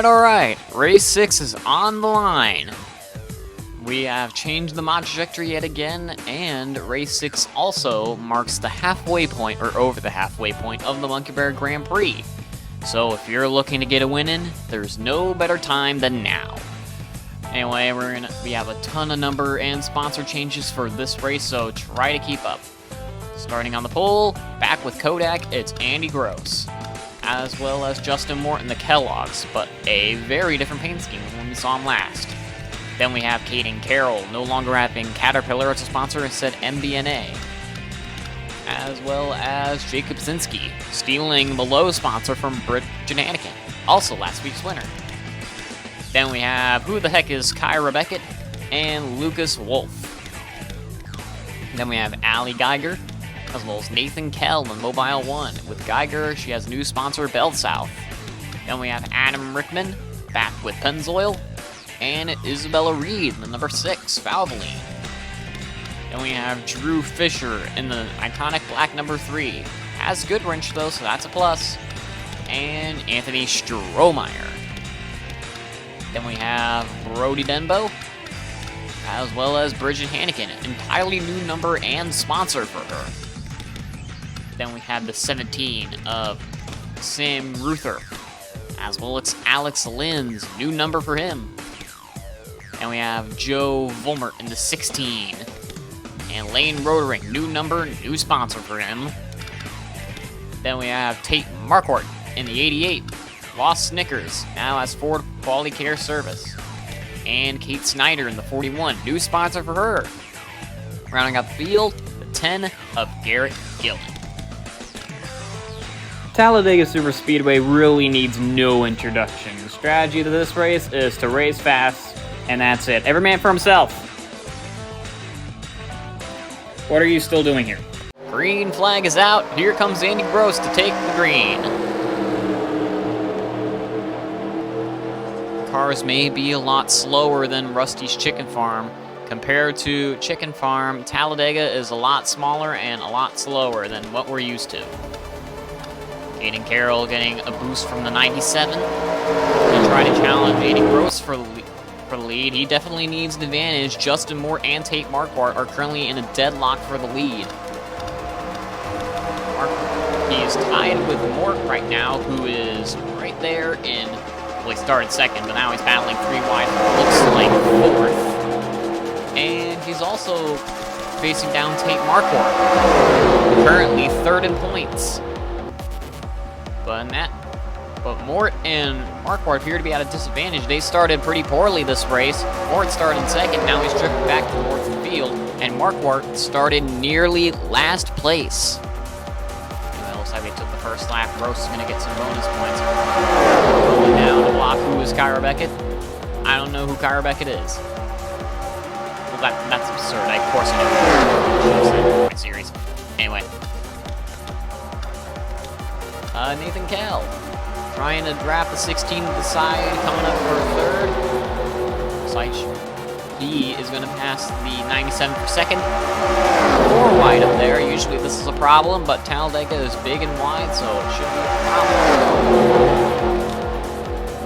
Alright. Race 6 is on the line. We have changed the mod trajectory yet again, and Race 6 also marks the halfway point, or over the halfway point, of the Monkeybear Grand Prix. So if you're looking to get a win in, there's no better time than now. Anyway, we have a ton of number and sponsor changes for this race, so try to keep up. Starting on the pole, back with Kodak, it's Andy Gross, as well as Justin Morton, the Kellogg's, but a very different paint scheme than when we saw him last. Then we have Caden Carroll, no longer having Caterpillar as a sponsor, instead MBNA. As well as Jacob Zinski, stealing the low sponsor from Bridget Anakin, also last week's winner. Then we have Who the Heck is Kyra Beckett and Lucas Wolf. Then we have Allie Geiger, as well as Nathan Kell in Mobile One. With Geiger, she has new sponsor Bell South. Then we have Adam Rickman, back with Pennzoil, and Isabella Reed in the number 6, Valvoline. Then we have Drew Fisher in the iconic black number 3. Has good wrench though, so that's a plus. And Anthony Strohmeyer. Then we have Brody Denbo, as well as Bridget Hannigan, entirely new number and sponsor for her. Then we have the 17 of Sam Ruther, as well as Alex Linz, new number for him. And we have Joe Volmert in the 16. And Lane Rodering, new number, new sponsor for him. Then we have Tate Marquardt in the 88. Lost Snickers, now has Ford Quality Care Service. And Kate Snyder in the 41, new sponsor for her. Rounding out the field, the 10 of Garrett Gillen. Talladega Superspeedway really needs no introduction. The strategy to this race is to race fast, and that's it. Every man for himself. What are you still doing here? Green flag is out. Here comes Andy Gross to take the green. Cars may be a lot slower than Rusty's Chicken Farm. Compared to Chicken Farm, Talladega is a lot smaller and a lot slower than what we're used to. Caden Carroll getting a boost from the 97. He'll try to challenge Andy Gross for the lead. He definitely needs an advantage. Justin Moore and Tate Marquardt are currently in a deadlock for the lead. He is tied with Mort right now, who is right there in... Well, he started second, but now he's battling 3 wide. Looks like 4th. And he's also facing down Tate Marquardt, currently 3rd in points. But Mort and Marquardt appear to be at a disadvantage. They started pretty poorly this race. Mort started second, now he's drifting back to the north of the field, and Marquardt started nearly last place. Well, looks like they took the first lap. Gross is going to get some bonus points. Going down the block, who is Kyra Beckett? I don't know who Kyra Beckett is. Well, that's absurd. Of course I know. Series. Anyway. Nathan Kell, trying to draft the 16 to the side, coming up for 3rd. Looks like he is going to pass the 97 for 2nd. 4 wide up there. Usually this is a problem, but Talladega is big and wide, so it shouldn't be a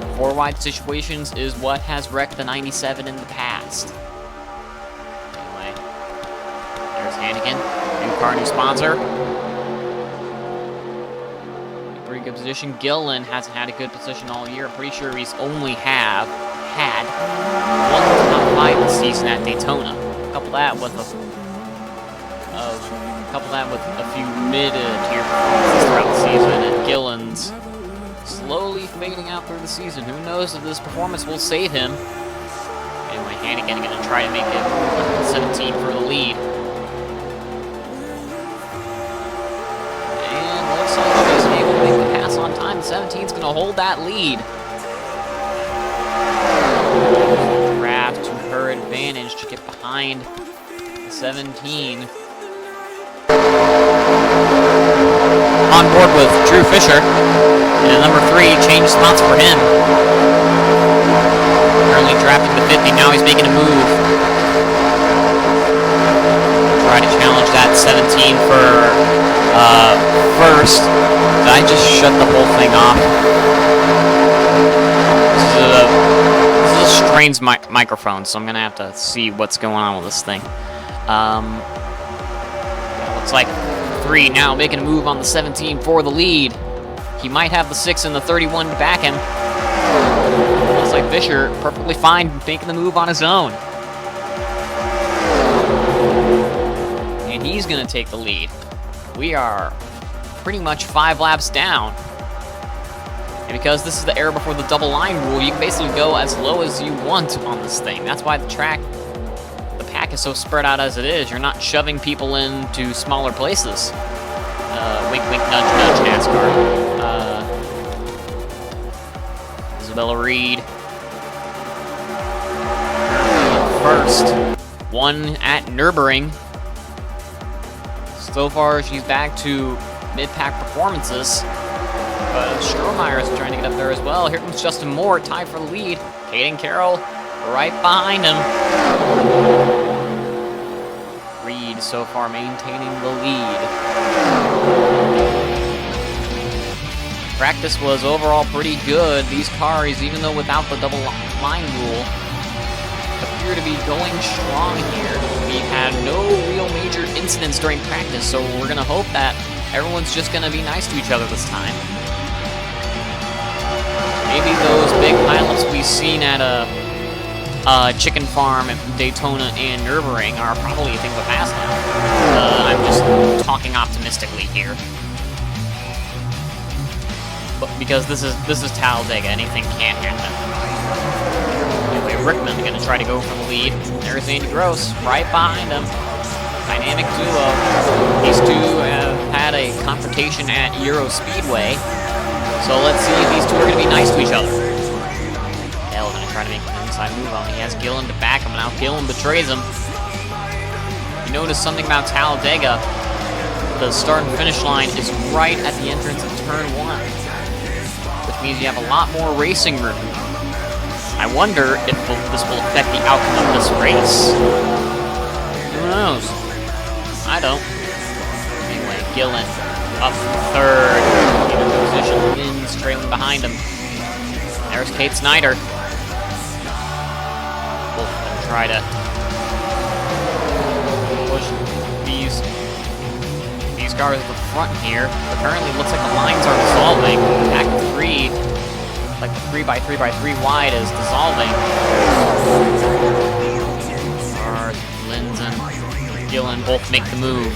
problem. 4 wide situations is what has wrecked the 97 in the past. Anyway, there's Hannigan, new car, new sponsor. Pretty good position. Gillen hasn't had a good position all year. I'm pretty sure he's only had 1 top 5 this season at Daytona. Couple that with a few mid-tier performances throughout the season, and Gillen's slowly fading out through the season. Who knows if this performance will save him? Anyway, Hannigan going to try to make it 17 for the lead. And looks like she's able to make the pass on time. 17's going to hold that lead. Draft to her advantage to get behind the 17. On board with Drew Fisher, and number 3 changed spots for him. Currently drafting the 50, now he's making a move. Try to challenge that 17 for first. Did I just shut the whole thing off? Crane's microphone, so I'm gonna have to see what's going on with this thing. Looks like 3 now making a move on the 17 for the lead. He might have the 6 and the 31 to back him. Looks like Fisher perfectly fine making the move on his own. And he's gonna take the lead. We are pretty much 5 laps down. And because this is the era before the double line rule, you can basically go as low as you want on this thing. That's why the pack is so spread out as it is. You're not shoving people into smaller places. Wink, wink, nudge, nudge, NASCAR. Isabella Reed. First. 1 at Nürburgring. So far, she's back to mid-pack performances. But Strohmeyer is trying to get up there as well. Here comes Justin Moore, tied for the lead. Hayden Carroll right behind him. Reed so far maintaining the lead. Practice was overall pretty good. These cars, even though without the double line rule, appear to be going strong here. We had no real major incidents during practice, so we're going to hope that everyone's just going to be nice to each other this time. Maybe those big pileups we've seen at a chicken farm at Daytona and Nürburgring are probably a thing of the past now. I'm just talking optimistically here. But because this is Talladega, anything can happen. Anyway, Rickman gonna try to go for the lead. There's Andy Gross right behind him. Dynamic duo. These two have had a confrontation at Euro Speedway. So let's see if these two are going to be nice to each other. Hell, going to try to make an inside move on him. He has Gillen to back him, and now Gillen betrays him. You notice something about Talladega. The start and finish line is right at the entrance of turn 1. Which means you have a lot more racing room. I wonder if this will affect the outcome of this race. Who knows? I don't. Anyway, Gillen up 3rd. Position. Lynn's trailing behind him. There's Kate Snyder. Both of them try to push these cars at the front here. Apparently, it looks like the lines are dissolving. Back 3, like the 3x3x3 wide is dissolving. Lynn's and Gillen both make the move,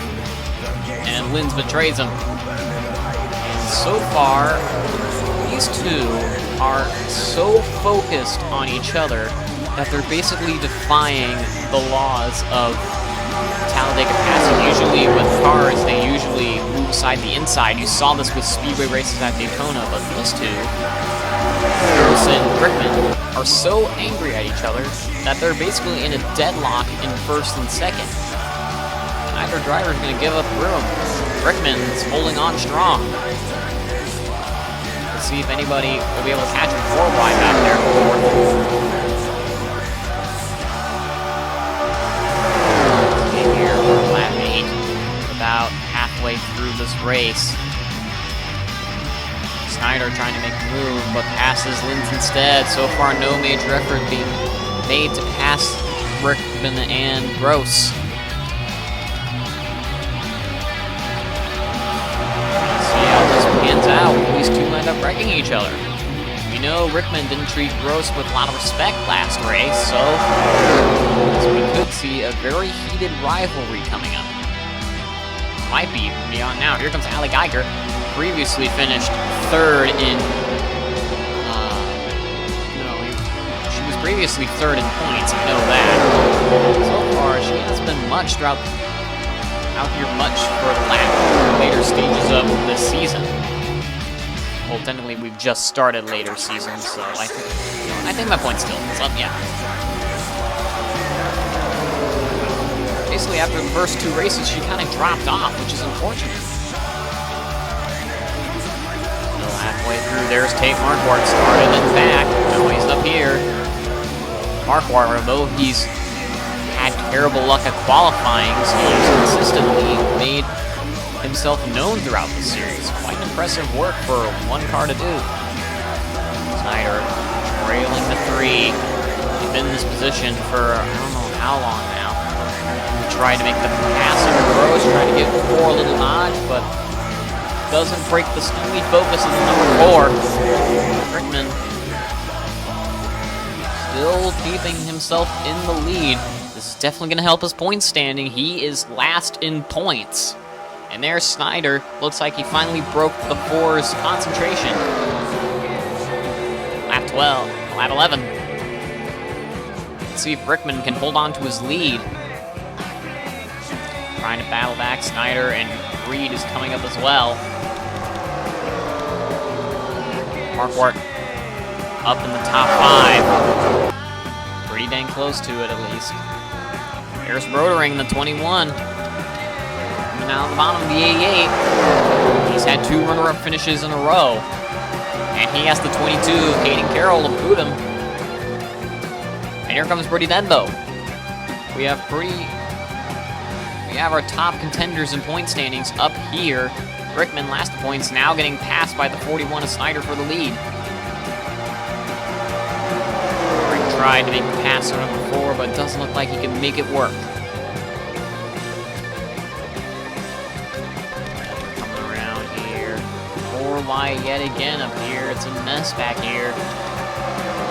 and Lynn's betrays him. So far, these two are so focused on each other that they're basically defying the laws of Talladega passing. Usually with cars, they usually move side to inside. You saw this with speedway races at Daytona, but these two, Harrison and Rickman, are so angry at each other that they're basically in a deadlock in 1st and 2nd. Neither driver is going to give up room. Rickman's holding on strong. Let's see if anybody will be able to catch him 4 wide back there. Here, lap 8, about halfway through this race. Snyder trying to make a move, but passes Lynn's instead. So far, no major effort being made to pass Rickman and Gross. Hands out, these two end up wrecking each other. We know Rickman didn't treat Gross with a lot of respect last race, so we could see a very heated rivalry coming up. Might be beyond now. Here comes Allie Geiger, previously finished 3rd in. She was previously 3rd in points. I know that. So far, she hasn't been much out here much for the later stages of this season. Well, technically, we've just started later seasons, so I think my point still is up, yeah. Basically, after the first 2 races, she kind of dropped off, which is unfortunate. Still halfway through, there's Tate Marquardt, started and back. Now he's up here. Marquardt, though he's had terrible luck at qualifying, he's consistently made himself known throughout the series. Quite impressive work for one car to do. Snyder trailing the 3. He's been in this position for I don't know how long now. Trying to make the pass under Gross, trying to give 4 a little notch, but doesn't break the speed focus of the number 4. Rickman still keeping himself in the lead. This is definitely going to help his point standing. He is last in points. And there's Snyder. Looks like he finally broke the 4's concentration. Lap 12, lap 11. Let's see if Rickman can hold on to his lead. Trying to battle back Snyder, and Reed is coming up as well. Marquardt up in the top 5. Pretty dang close to it, at least. There's Brodering, the 21. Coming out of the bottom of the 88. He's had 2 runner-up finishes in a row. And he has the 22, Caden Carroll, to boot him. And here comes Pretty Denbo. We have our top contenders in point standings up here. Rickman, last of points, now getting passed by the 41 of Snyder for the lead. Rick tried to make the pass on number 4, but it doesn't look like he can make it work. Coming around here. 4 wide yet again up here. It's a mess back here.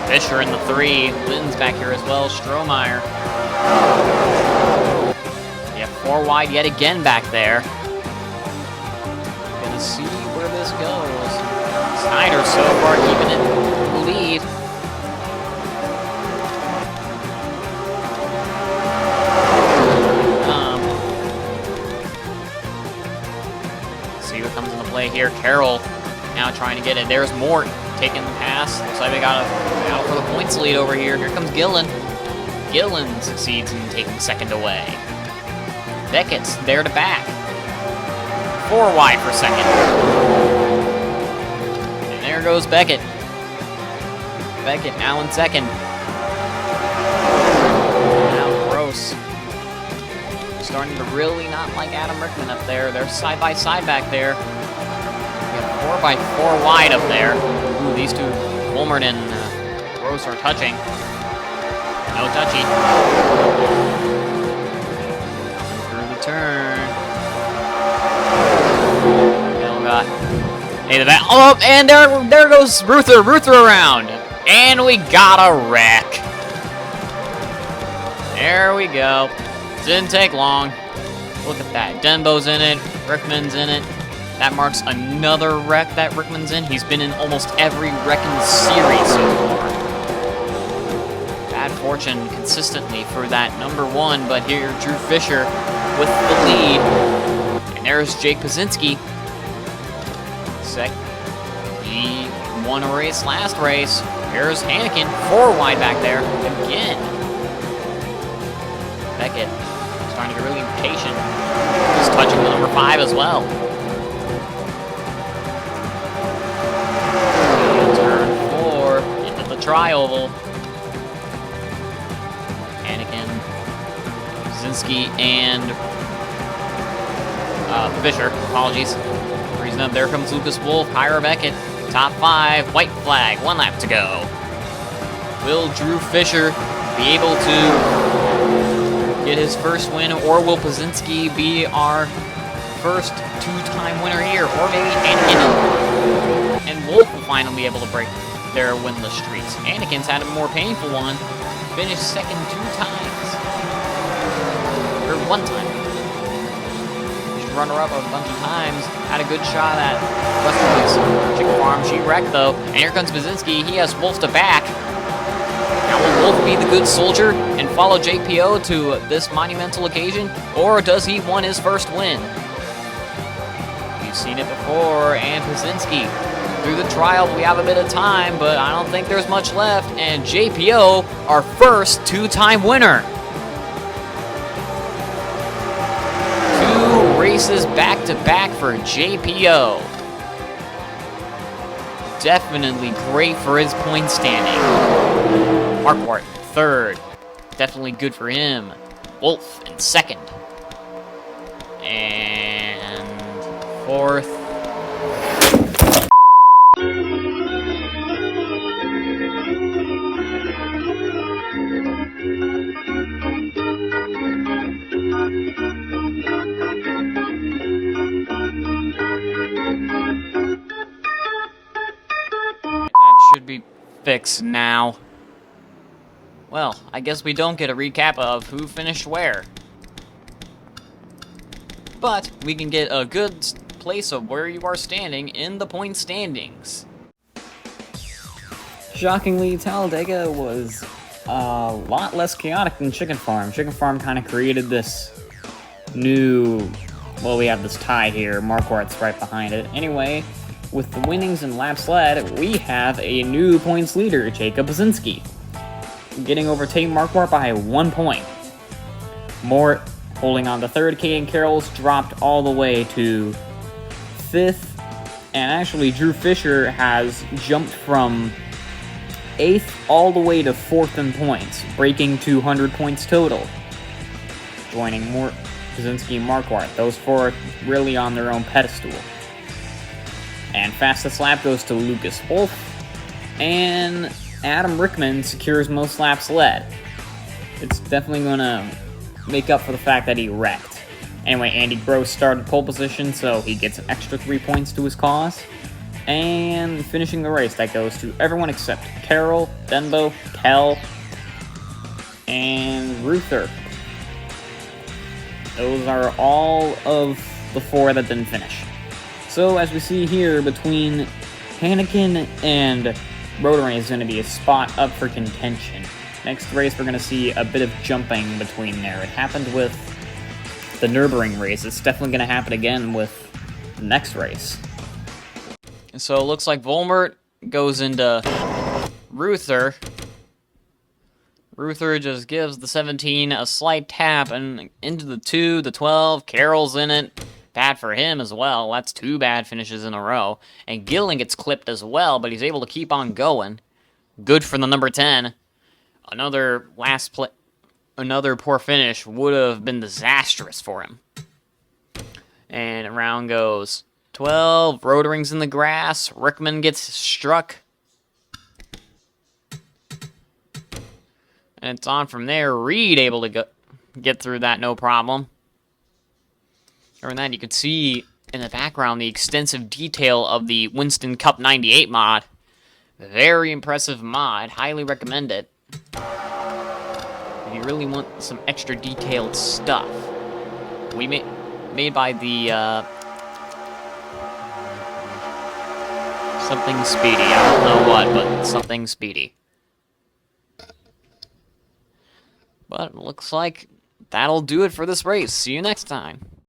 Fisher in the 3. Lynn's back here as well. Strohmeyer. 4 wide yet again back there. Gonna see where this goes. Snyder so far keeping it in the lead. See what comes into play here. Carroll now trying to get it. There's Mort taking the pass. Looks like we got a battle for the points lead over here. Here comes Gillen. Gillen succeeds in taking second away. Beckett's there to back. 4 wide for second. And there goes Beckett. Beckett now in second. Now Gross. Starting to really not like Adam Rickman up there. They're side by side back there. We have 4 by 4 wide up there. Ooh, these two, Wolmert and Gross, are touching. No touchy. Turn. Oh god. Hey, the back. Oh, and there goes Ruther around. And we got a wreck. There we go. Didn't take long. Look at that. Denbo's in it. Rickman's in it. That marks another wreck that Rickman's in. He's been in almost every wreck in the series so far. Bad fortune consistently for that number 1, but here Drew Fisher with the lead. And there's Jake Pazinski. He won a race last race. Here's Hannikin, 4 wide back there again. Beckett starting to get really impatient. He's touching the number 5 as well. Turn 4 into the tri-oval. Hannikin, Pazinski, and Fisher. Apologies. Reason up. There comes Lucas Wolf, Kyra Beckett. Top 5, white flag, 1 lap to go. Will Drew Fisher be able to get his first win, or will Pazinski be our first 2-time winner here? Or maybe Hannikin and Wolf will finally be able to break their winless streaks. Hannikin's had a more painful one. Finished second 2 times. Or 1 time. Runner-up a bunch of times. Had a good shot at Western's Chicken Farm. She wrecked, though. And here comes Pazinski. He has Wolf to back. Now, will Wolf be the good soldier and follow JPO to this monumental occasion? Or does he want his first win? We've seen it before. And Pazinski, through the trial, we have a bit of time, but I don't think there's much left. And JPO, our first 2-time winner. 2 races back-to-back for JPO. Definitely great for his point standing. Marquardt, 3rd. Definitely good for him. Wolf in 2nd. And 4th. fixed now. Well, I guess we don't get a recap of who finished where. But we can get a good place of where you are standing in the point standings. Shockingly, Talladega was a lot less chaotic than Chicken Farm. Chicken Farm kind of created this new... Well, we have this tie here. Marquardt's right behind it. Anyway, with the winnings and laps led, we have a new points leader, Jacob Basinski, getting over Tate Marquardt by 1 point. Mort holding on to third. Caden Carroll's dropped all the way to 5th. And actually, Drew Fisher has jumped from 8th all the way to 4th in points, breaking 200 points total. Joining Mort, Basinski, and Marquardt. Those four are really on their own pedestal. And fastest lap goes to Lucas Wolf. And Adam Rickman secures most laps led. It's definitely going to make up for the fact that he wrecked. Anyway, Andy Gross started pole position, so he gets an extra 3 points to his cause. And finishing the race, that goes to everyone except Carroll, Denbo, Kel, and Ruther. Those are all of the 4 that didn't finish. So, as we see here, between Hannikin and Rotary is going to be a spot up for contention. Next race, we're going to see a bit of jumping between there. It happened with the Nürburgring race. It's definitely going to happen again with the next race. So it looks like Volmert goes into Ruther. Ruther just gives the 17 a slight tap and into the 2, the 12. Carroll's in it. Bad for him as well. That's 2 bad finishes in a row. And Gilling gets clipped as well, but he's able to keep on going. Good for the number 10. Another poor finish would have been disastrous for him. And around goes 12. Rodering's in the grass. Rickman gets struck. And it's on from there. Reed able to get through that no problem. Other than that, you can see in the background the extensive detail of the Winston Cup 98 mod. Very impressive mod. Highly recommend it. If you really want some extra detailed stuff. We made by the something speedy. I don't know what, but something speedy. But it looks like that'll do it for this race. See you next time.